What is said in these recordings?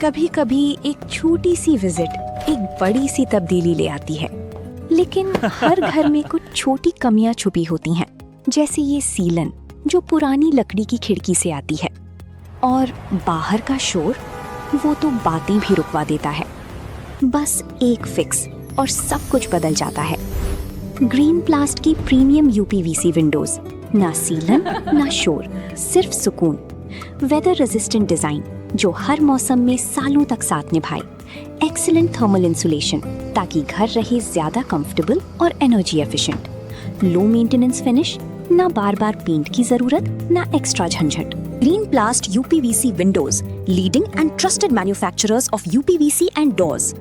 कभी कभी एक छोटी सी विजिट एक बड़ी सी तब्दीली ले आती है, लेकिन हर घर में कुछ छोटी कमियां छुपी होती हैं, जैसे ये सीलन जो पुरानी लकड़ी की खिड़की से आती है, और बाहर का शोर वो तो बातें भी रुकवा देता है। बस एक फिक्स और सब कुछ बदल जाता है। ग्रीन प्लास्ट की प्रीमियम यूपीवीसी विंडोज, ना सीलन ना शोर, सिर्फ सुकून। वेदर रेजिस्टेंट डिजाइन जो हर मौसम में सालों तक साथ निभाए। एक्सीलेंट थर्मल इंसुलेशन ताकि घर रहे ज्यादा कंफर्टेबल और energy efficient. Low maintenance finish, ना बार बार पेंट की जरूरत, ना एक्स्ट्रा झंझट। Green प्लास्ट UPVC Windows, leading and trusted manufacturers of UPVC and doors.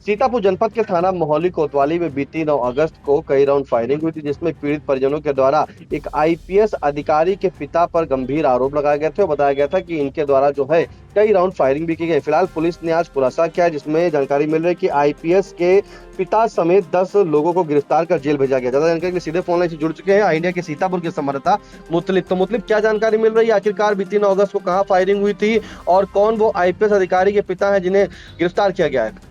Sitapur जनपद के थाना मोहली कोतवाली में बीती 9 अगस्त को कई राउंड फायरिंग हुई थी, जिसमें पीड़ित परिजनों के द्वारा एक आईपीएस अधिकारी के पिता पर गंभीर आरोप लगाए गए थे और बताया गया था कि इनके द्वारा जो है कई राउंड फायरिंग भी की गई। फिलहाल पुलिस ने आज खुलासा किया, जिसमें जानकारी मिल रही है कि आईपीएस के पिता समेत 10 लोगों को गिरफ्तार कर जेल भेजा गया। ज्यादा जानकारी के लिए सीधे फोन लाइन से जुड़ चुके हैं इंडिया के सीतापुर के संवाददाता मुतलिब। क्या जानकारी मिल रही है, आखिरकार बीती 9 अगस्त को कहाँ फायरिंग हुई थी और कौन वो आईपीएस अधिकारी के पिता है जिन्हें गिरफ्तार किया गया है?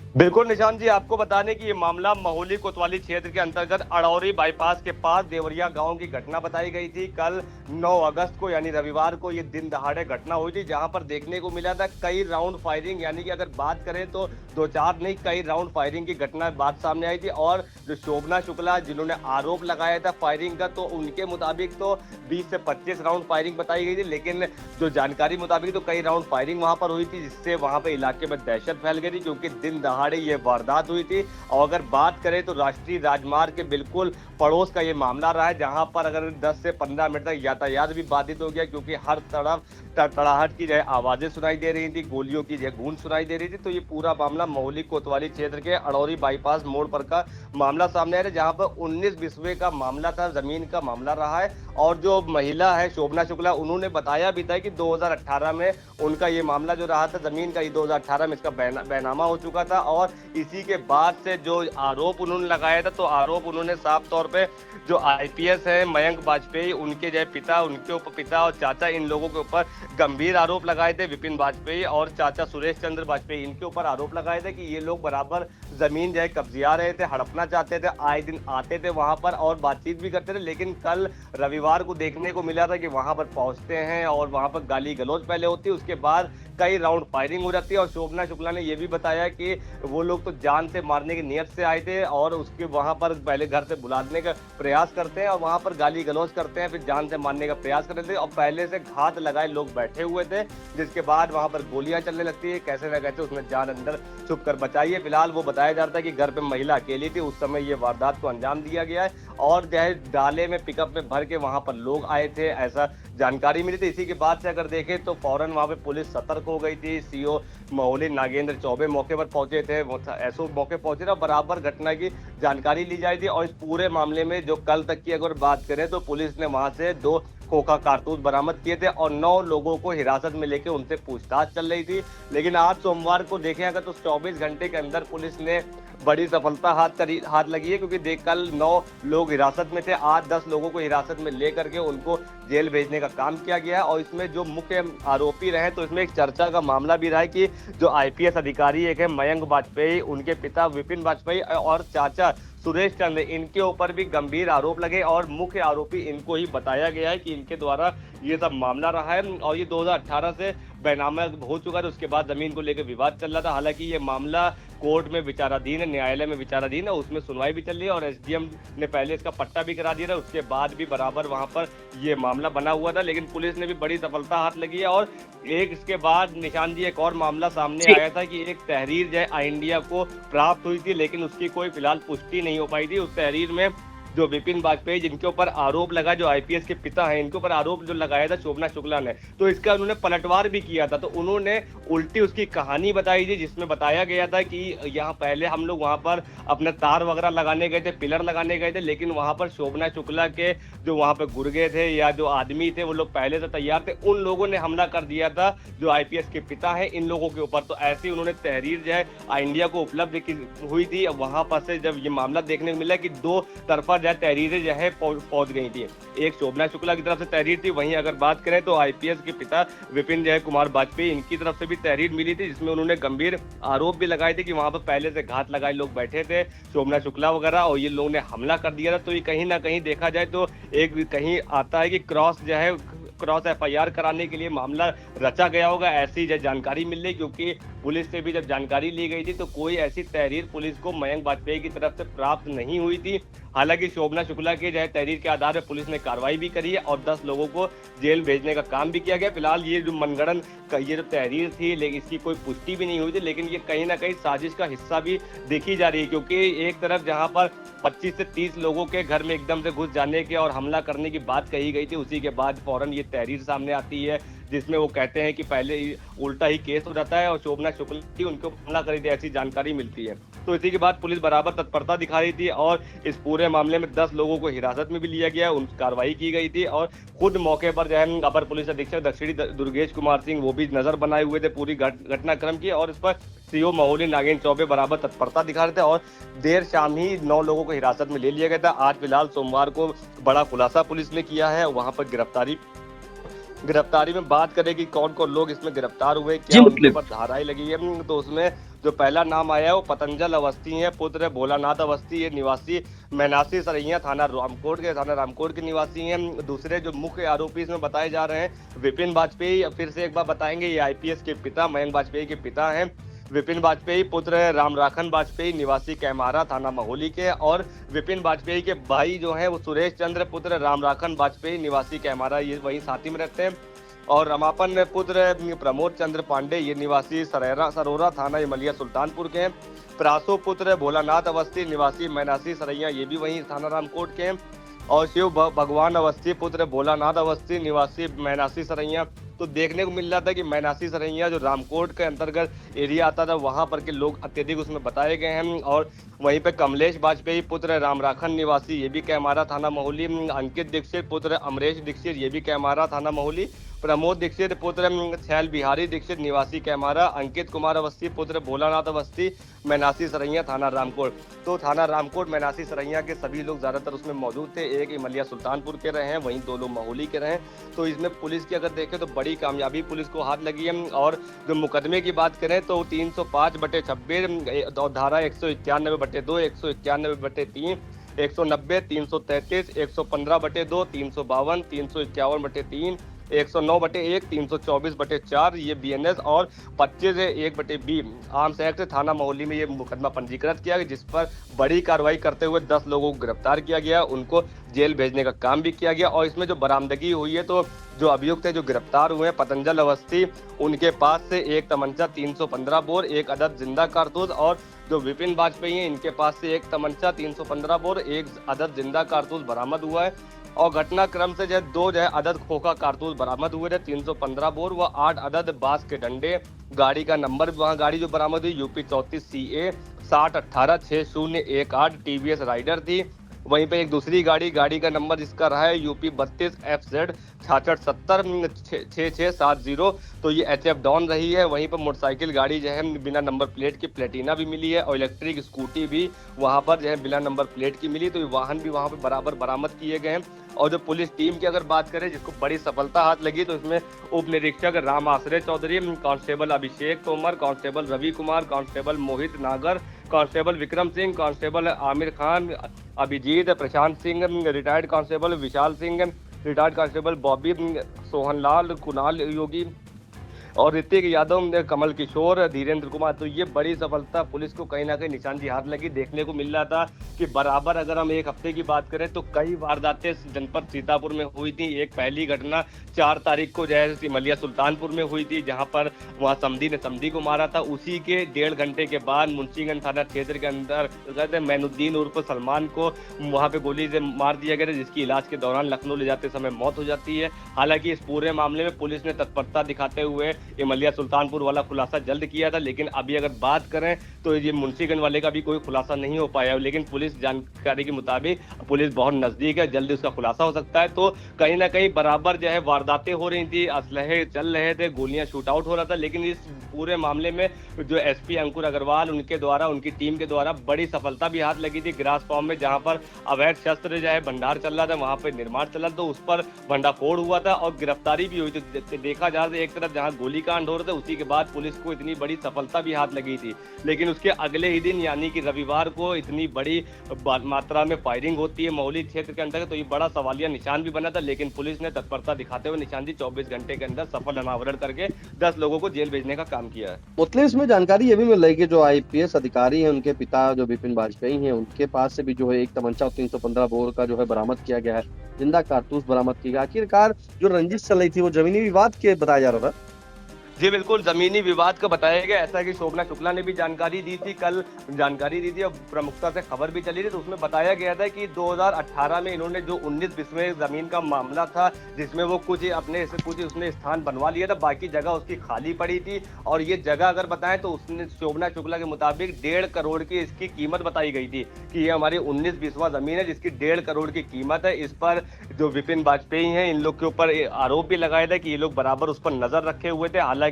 बिल्कुल निशान जी, आपको बताने कि ये मामला मोहली कोतवाली क्षेत्र के अंतर्गत अड़ौरी बाईपास के पास देवरिया गांव की घटना बताई गई थी। कल 9 अगस्त को यानी रविवार को ये दिन दहाड़े घटना हुई थी, जहां पर देखने को मिला था कई राउंड फायरिंग, यानी कि अगर बात करें तो 2-4 नहीं कई राउंड फायरिंग की घटना बात सामने आई थी। और जो शोभना शुक्ला जिन्होंने आरोप लगाया था फायरिंग का, तो उनके मुताबिक तो 20 से 25 राउंड फायरिंग बताई गई थी, लेकिन जो जानकारी मुताबिक तो कई राउंड फायरिंग वहां पर हुई थी, जिससे वहां पर इलाके में दहशत फैल गई थी, क्योंकि दिन दहाड़े ये वारदात हुई थी। और अगर बात करें तो राष्ट्रीय राजमार्ग के बिल्कुल पड़ोस का ये मामला रहा है, जहां पर अगर 10 से 15 मिनट तक यातायात भी बाधित हो गया, क्योंकि हर तरफ तड़ाहट की जो आवाजें सुनाई दे रही थी, गोलियों की जो गूंज सुनाई दे रही थी। तो ये पूरा मामला मोहली कोतवाली क्षेत्र के अड़ौरी बाईपास मोड़ पर का मामला सामने आया, जहां पर 19 बिस्वे का मामला था, जमीन का मामला रहा है। और जो महिला है शोभना शुक्ला, उन्होंने बताया भी था कि 2018 में उनका ये मामला जो रहा था जमीन का, ये 2018 में इसका बैनामा हो चुका था। और इसी के बाद से जो आरोप उन्होंने लगाया था, तो आरोप उन्होंने साफ तौर पे जो आईपीएस है मयंक वाजपेयी, उनके जो पिता, उनके ऊपर पिता और चाचा, इन लोगों के ऊपर गंभीर आरोप लगाए थे। विपिन वाजपेयी और चाचा सुरेश चंद्र वाजपेयी, इनके ऊपर आरोप लगाए थे कि ये लोग बराबर जमीन जो है कब्जिया रहे थे, हड़पना चाहते थे, आए दिन आते थे वहां पर और बातचीत भी करते थे। लेकिन कल रविवार को देखने को मिला था कि वहां पर पहुंचते हैं और वहां पर गाली गलौज पहले होती है, उसके बाद कई राउंड फायरिंग हो जाती है। और शोभना शुक्ला ने यह भी बताया कि वो लोग तो जान से मारने की नियत से आए थे और उसके वहां पर पहले घर से बुलाने का प्रयास करते हैं और वहां पर गाली गलौज करते हैं, फिर जान से मारने का प्रयास करते थे और पहले से घात लगाए लोग बैठे हुए थे, जिसके बाद वहां पर गोलियां चलने लगती है। कैसे न कैसे उसने जान अंदर छुप कर बचाई है। फिलहाल वो बताया जाता है कि घर पे महिला अकेली थी, उस समय ये वारदात को अंजाम दिया गया है और जो है डाले में पिकअप में भर के वहां पर लोग आए थे, ऐसा जानकारी मिली थी। इसी के बाद से अगर देखें तो फौरन वहां पे पुलिस सतर्क हो गई थी। सीओ मोहली नागेंद्र चौबे मौके पर पहुंचे थे, एसओ मौके पहुंचे थे, बराबर घटना की जानकारी ली जाई थी। और इस पूरे मामले में जो कल तक की अगर बात करें तो पुलिस ने वहां से 2 खोखा कारतूस बरामद किए थे और 9 लोगों को हिरासत में लेके उनसे पूछताछ चल रही थी। लेकिन आज सोमवार को देखें अगर तो 24 घंटे के अंदर पुलिस ने बड़ी सफलता हाथ लगी है, क्योंकि कल 9 लोग हिरासत में थे, आज 10 लोगों को हिरासत में लेकर के उनको जेल भेजने का काम किया गया है। और इसमें जो मुख्य आरोपी रहे, तो इसमें एक चर्चा का मामला भी रहा है कि जो आईपीएस अधिकारी एक है मयंक वाजपेयी, उनके पिता विपिन वाजपेयी और चाचा सुरेश चंद्र, इनके ऊपर भी गंभीर आरोप लगे और मुख्य आरोपी इनको ही बताया गया है कि इनके द्वारा ये सब मामला रहा है। और ये 2018 से बैनामा हो चुका था, उसके बाद जमीन को लेकर विवाद चल रहा था। हालांकि ये मामला कोर्ट में विचाराधीन है, न्यायालय में विचाराधीन है, उसमें सुनवाई भी चल रही है और एसडीएम ने पहले इसका पट्टा भी करा दिया था, उसके बाद भी बराबर वहां पर ये मामला बना हुआ था। लेकिन पुलिस ने भी बड़ी सफलता हाथ लगी है। और एक इसके बाद निशान जी एक और मामला सामने आया था कि एक तहरीर जो है इंडिया को प्राप्त हुई थी, लेकिन उसकी कोई फिलहाल पुष्टि नहीं हो पाई थी। उस तहरीर में जो विपिन वाजपेयी जिनके ऊपर आरोप लगा, जो आईपीएस के पिता हैं, इनके ऊपर आरोप जो लगाया था शोभना शुक्ला ने, तो इसका उन्होंने पलटवार भी किया था। तो उन्होंने उल्टी उसकी कहानी बताई थी, जिसमें बताया गया था कि यहाँ पहले हम लोग वहां पर अपने तार वगैरह लगाने गए थे, पिलर लगाने गए थे, लेकिन वहां पर शोभना शुक्ला के जो वहां पर गुर्गे थे या जो आदमी थे वो लोग पहले से तैयार थे, उन लोगों ने हमला कर दिया था जो आईपीएस के पिता है इन लोगों के ऊपर। तो ऐसी उन्होंने तहरीर जो है इंडिया को उपलब्ध हुई थी। वहां पर से जब ये मामला देखने को मिला कि 2 तरफा जो है तहरीरें जो है पहुंच गई थी। एक शोभना शुक्ला की तरफ से तहरीर थी, वहीं अगर बात करें तो आईपीएस के पिता विपिन जय कुमार वाजपेयी, इनकी तरफ से भी तहरीर मिली थी, जिसमें उन्होंने गंभीर आरोप भी लगाए थे कि वहां पर पहले से घात लगाए लोग बैठे थे, शोभना शुक्ला वगैरह, और ये लोगों ने हमला कर दिया था। तो ये कहीं ना कहीं देखा जाए तो एक कहीं आता है कि क्रॉस एफआईआर कराने के लिए मामला रचा गया होगा, ऐसी जानकारी मिल रही, क्योंकि पुलिस से भी जब जानकारी ली गई थी तो कोई ऐसी तहरीर पुलिस को मयंक वाजपेयी की तरफ से प्राप्त नहीं हुई थी। हालांकि शोभना शुक्ला के तहरीर के आधार पर पुलिस ने कार्रवाई भी करी है और 10 लोगों को जेल भेजने का काम भी किया गया। फिलहाल ये जो मनगढ़ंत ये जो तहरीर थी, लेकिन इसकी कोई पुष्टि भी नहीं हुई थी, लेकिन ये कहीं ना कहीं साजिश का हिस्सा भी देखी जा रही है, क्योंकि एक तरफ जहां पर 25 से 30 लोगों के घर में एकदम से घुस जाने के और हमला करने की बात कही गई थी, उसी के बाद फौरन ये तहरीर सामने आती है जिसमें वो कहते हैं कि पहले उल्टा ही केस हो जाता है और शोभना शुक्ला की उनको हमला करी थी, ऐसी जानकारी मिलती है। तो इसी के बाद पुलिस बराबर तत्परता दिखा रही थी और इस पूरे मामले में 10 लोगों को हिरासत में भी लिया गया, उन कार्रवाई की गई थी और खुद मौके पर जो है अपर पुलिस अधीक्षक दक्षिणी दुर्गेश कुमार सिंह वो भी नजर बनाए हुए थे पूरी घटनाक्रम की, और इस पर सीओ महोली नागेंद्र चौबे बराबर तत्परता दिखा रहे थे और देर शाम ही 9 लोगों को हिरासत में ले लिया गया था। आज फिलहाल सोमवार को बड़ा खुलासा पुलिस ने किया है, वहां पर गिरफ्तारी में बात करें कि कौन कौन लोग इसमें गिरफ्तार हुए, क्या उनके ऊपर धाराएं लगी है, तो उसमें जो पहला नाम आया है वो पतंजल अवस्थी है, पुत्र भोलानाथ अवस्थी, ये निवासी मैनासी सरैया थाना रामकोट के निवासी हैं। दूसरे जो मुख्य आरोपी इसमें बताए जा रहे हैं विपिन वाजपेयी, फिर से एक बार बताएंगे, ये आईपीएस के पिता मयंक वाजपेयी के पिता हैं। विपिन वाजपेयी पुत्र रामराखन वाजपेयी निवासी कैमारा थाना महोली के, और विपिन वाजपेयी के भाई जो हैं वो सुरेश चंद्र पुत्र रामराखन वाजपेयी निवासी कैमारा, ये वहीं साथी में रहते हैं। और रमापन पुत्र प्रमोद चंद्र पांडे, ये निवासी सरोरा थाना इमलिया सुल्तानपुर के हैं। प्रासो पुत्र भोलानाथ अवस्थी निवासी मैनासी सरैया, ये भी वहीं थाना रामकोट के हैं। और शिव भगवान अवस्थी पुत्र भोलानाथ अवस्थी निवासी मैनासी सरैया। तो देखने को मिल रहा था कि मैनासी सरैया जो रामकोट के अंतर्गत एरिया आता था, वहां पर के लोग अत्यधिक उसमें बताए गए हैं। और वहीं पे कमलेश वाजपेयी पुत्र रामराखन निवासी, ये भी कैमारा थाना महोली। अंकित दीक्षित पुत्र अमरेश दीक्षित, ये भी कैमारा थाना महोली। प्रमोद दीक्षित पुत्र छैल बिहारी दीक्षित निवासी कैमारा। अंकित कुमार अवस्थी पुत्र भोलानाथ अवस्थी मैनासी सरैया थाना रामकोट। तो थाना रामकोट मैनासी सरैया के सभी लोग ज्यादातर उसमें मौजूद थे। एक इमलिया सुल्तानपुर के रहे हैं, वहीं 2 लोग महोली के रहे हैं। तो इसमें पुलिस की अगर देखें तो बड़ी कामयाबी पुलिस को हाथ लगी है। और जो मुकदमे की बात करें तो 305/26 और धारा 191/2, 191/3, 190, 333, 115/2, 352, 351/3, 109/1, 324/4 ये बीएनएस और 25/1/B आर्म्स एक्ट थाना महोली में ये मुकदमा पंजीकृत किया गया, जिस पर बड़ी कार्रवाई करते हुए 10 लोगों को गिरफ्तार किया गया, उनको जेल भेजने का काम भी किया गया। और इसमें जो बरामदगी हुई है, तो जो अभियुक्त है जो गिरफ्तार हुए हैं पतंजल अवस्थी, उनके पास से एक तमंचा 315 बोर, एक अदद जिंदा कारतूस, और जो विपिन वाजपेयी हैं इनके पास से एक तमंचा 315 बोर, एक अदद जिंदा कारतूस बरामद हुआ है। और घटनाक्रम से जो 2 अदद खोखा कारतूस बरामद हुए थे 315 बोर व 8 अदद बांस के डंडे। गाड़ी का नंबर, वहाँ गाड़ी जो बरामद हुई यूपी 34 CA 6018 6018 TVS राइडर थी। वहीं पे एक दूसरी गाड़ी का नंबर जिसका रहा है यूपी 32 FZ 6670 6670, तो ये HF डॉन रही है। वहीं पर मोटरसाइकिल गाड़ी जो है बिना नंबर प्लेट की प्लेटिना भी मिली है, और इलेक्ट्रिक स्कूटी भी वहां पर जो है बिना नंबर प्लेट की मिली। तो ये वाहन भी वहां पर बराबर बरामद किए गए हैं। और जो पुलिस टीम की अगर बात करें जिसको बड़ी सफलता हाथ लगी, तो इसमें उप निरीक्षक राम आश्रय चौधरी, कांस्टेबल अभिषेक तोमर, कांस्टेबल रवि कुमार, कांस्टेबल मोहित नागर, constable Vikram Singh, constable Aamir Khan, Abhijit, Prashant Singh, retired constable Vishal Singh, retired constable Bobby, Sohanlal, Kunal योगी और ऋतिक यादव, कमल किशोर, धीरेन्द्र कुमार। तो ये बड़ी सफलता पुलिस को कहीं ना कहीं निशानजी हाथ लगी। देखने को मिल रहा था कि बराबर अगर हम एक हफ्ते की बात करें तो कई वारदातें जनपद सीतापुर में हुई थी। एक पहली घटना 4 तारीख को जो है इमलिया सुल्तानपुर में हुई थी, जहां पर वहां समधी ने समधी को मारा था। उसी के 1.5 घंटे के बाद मुंशीगंज थाना क्षेत्र के अंदर मैनुद्दीन उर्फ सलमान को वहां पे गोली से मार दिया गया, जिसकी इलाज के दौरान लखनऊ ले जाते समय मौत हो जाती है। हालांकि इस पूरे मामले में पुलिस ने तत्परता दिखाते हुए इमलिया सुल्तानपुर वाला खुलासा जल्द किया था, लेकिन अभी अगर बात करें तो ये मुंशीगंज वाले का भी कोई खुलासा नहीं हो पाया, लेकिन पुलिस जानकारी के मुताबिक पुलिस बहुत नजदीक है, जल्दी उसका खुलासा हो सकता है। तो कहीं ना कहीं बराबर जो है वारदातें हो रही थी, असलहे चल रहे थे, गोलियां शूट आउट हो रहा था, लेकिन इस पूरे मामले में जो एसपी अंकुर अग्रवाल उनके द्वारा, उनकी टीम के द्वारा बड़ी सफलता भी हाथ लगी थी। ग्रास फार्म में जहां पर अवैध शस्त्र जो है भंडार चल रहा था, वहां पर निर्माण चल रहा था, तो उस पर भंडाफोड़ हुआ था और गिरफ्तारी भी हुई थी। देखा जा रहा था एक तरफ जहां गोलीकांड हो रहा था, उसी के बाद पुलिस को इतनी बड़ी सफलता भी हाथ लगी थी, लेकिन उसके अगले ही दिन यानी कि रविवार को इतनी बड़ी मात्रा में फायरिंग होती है मोहाली क्षेत्र के अंतर्गत, तो ये बड़ा सवालिया निशान भी बना था, लेकिन पुलिस ने तत्परता दिखाते हुए निशानदी 24 घंटे के अंदर सफल अनावरण करके 10 लोगों को जेल भेजने का काम किया है। मुतले इसमें जानकारी ये भी मिल रही है कि जो आईपीएस अधिकारी हैं, उनके पिता जो विपिन वाजपेयी हैं, उनके पास से भी जो है एक तमंचा और 315 बोर का जो है बरामद किया गया है, जिंदा कारतूस बरामद किया गया। आखिरकार जो रंजिश चल रही थी वो जमीनी विवाद के बताया जा रहा था। जी बिल्कुल, जमीनी विवाद का बताया गया। ऐसा कि शोभना शुक्ला ने भी जानकारी दी थी, कल जानकारी दी थी और प्रमुखता से खबर भी चली थी, तो उसमें बताया गया था कि 2018 में इन्होंने जो 19 बिस्वे जमीन का मामला था, जिसमें वो कुछ उसने स्थान बनवा लिया था, बाकी जगह उसकी खाली पड़ी थी, और ये जगह अगर बताएं तो उसने शोभना शुक्ला के मुताबिक 1.5 करोड़ की इसकी कीमत बताई गई थी कि ये हमारी 19 बिस्वा जमीन है जिसकी 1.5 करोड़ की कीमत है। इस पर जो विपिन वाजपेयी हैं, इन लोग के ऊपर आरोप भी लगाया था कि ये लोग बराबर उस पर नजर रखे हुए थे। हालांकि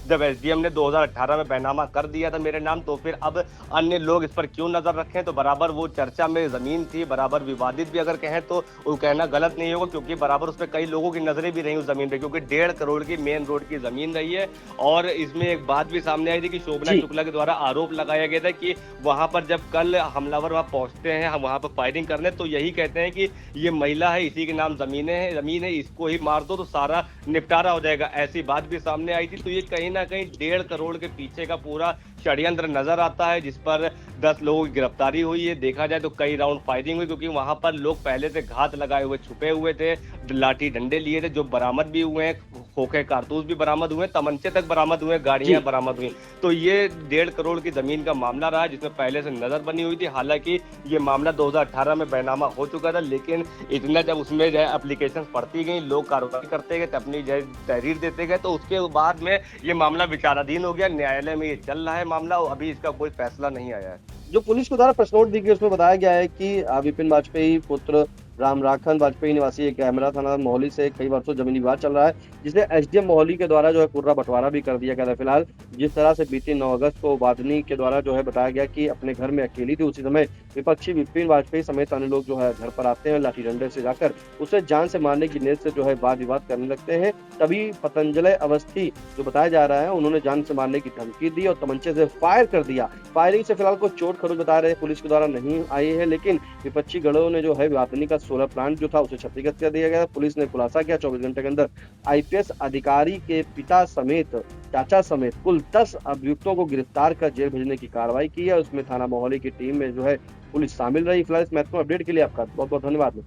जब एसडीएम ने 2018 में बैनामा कर दिया था मेरे नाम, तो फिर अब अन्य लोग इस पर क्यों नजर रखें, तो बराबर वो चर्चा में जमीन थी, बराबर विवादित भी अगर कहें तो वो कहना गलत नहीं होगा, क्योंकि बराबर उस पर कई लोगों की नजरें भी रही उस जमीन पे, क्योंकि 1.5 करोड़ की मेन रोड की जमीन रही है। और इसमें एक बात भी सामने आई थी कि शोभना शुक्ला के द्वारा आरोप लगाया गया था कि वहां पर जब कल हमलावर वहां पहुंचते हैं, हम वहां पर फायरिंग करने, तो यही कहते हैं कि ये महिला है, इसी के नाम जमीन है, इसको ही मार दो तो सारा निपटारा हो जाएगा, ऐसी बात भी सामने आई थी। तो ये कहीं ना कहीं 1.5 करोड़ के पीछे का पूरा षड्यंत्र नजर आता है, जिस पर 10 लोगों की गिरफ्तारी हुई है। देखा जाए तो कई राउंड फायरिंग हुई, क्योंकि वहां पर लोग पहले से घात लगाए हुए छुपे हुए थे, लाठी डंडे लिए थे, जो बरामद भी हुए हैं, खोखे कारतूस भी बरामद हुए, तमंचे तक बरामद हुए, गाड़ियां बरामद हुई। तो ये 1.5 करोड़ की जमीन का मामला रहा, जिसमें पहले से नजर बनी हुई थी। हालांकि ये मामला 2018 में बैनामा हो चुका था, लेकिन इतना जब उसमें जो है एप्लीकेशन पढ़ती गई, लोग कार्रवाई करते गए, अपनी जो है तहरीर देते गए, तो उसके बाद में ये मामला विचाराधीन हो गया, न्यायालय में ये चल रहा है मामला, और अभी इसका कोई फैसला नहीं आया है। जो पुलिस के द्वारा प्रेस नोट दी गई उसमें बताया गया है कि विपिन वाजपेयी पुत्र राम राखन वाजपेयी निवासी एक कैमरा थाना मोहाली से कई वर्षों जमीनी विवाद चल रहा है, जिसने एसडीएम मोहाली के द्वारा जो है पूरा बंटवारा भी कर दिया गया था। फिलहाल जिस तरह से बीती 9 अगस्त को वादनी के द्वारा जो है बताया गया कि अपने घर में अकेली थी, उसी समय विपक्षी विपिन वाजपेयी समेत अन्य लोग जो है घर पर आते हैं, लाठी डंडे से जाकर उसे जान से मारने की नीयत से जो है वाद विवाद करने लगते हैं। तभी पतंजलय अवस्थी जो बताया जा रहा है, उन्होंने जान से मारने की धमकी दी और तमंचे से फायर कर दिया। फायरिंग से फिलहाल कोई चोट खरोच बता रहे पुलिस के द्वारा नहीं आई है, लेकिन विपक्षी गढ़ों ने जो है वादनी का 16 प्लांट जो था उसे क्षतिग्रस्त कर दिया गया। पुलिस ने खुलासा किया 24 घंटे के अंदर आईपीएस अधिकारी के पिता समेत चाचा समेत कुल 10 अभियुक्तों को गिरफ्तार कर जेल भेजने की कार्रवाई की है। उसमें थाना मोहाली की टीम में जो है पुलिस शामिल रही। फिलहाल इस महत्वपूर्ण अपडेट के लिए आपका बहुत बहुत धन्यवाद।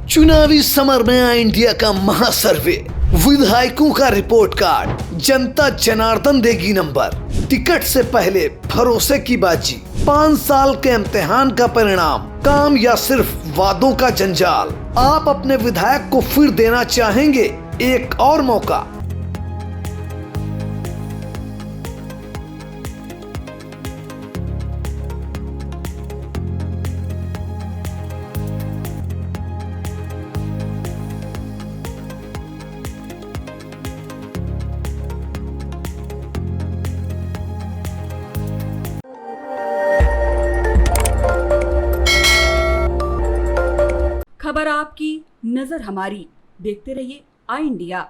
चुनावी समर में आया इंडिया का महासर्वे, विधायकों का रिपोर्ट कार्ड, जनता जनार्दन देगी नंबर, टिकट से पहले भरोसे की बाजी, 5 साल के इम्तिहान का परिणाम, काम या सिर्फ वादों का जंजाल। आप अपने विधायक को फिर देना चाहेंगे एक और मौका? खबर आपकी, नजर हमारी। देखते रहिए आई इंडिया।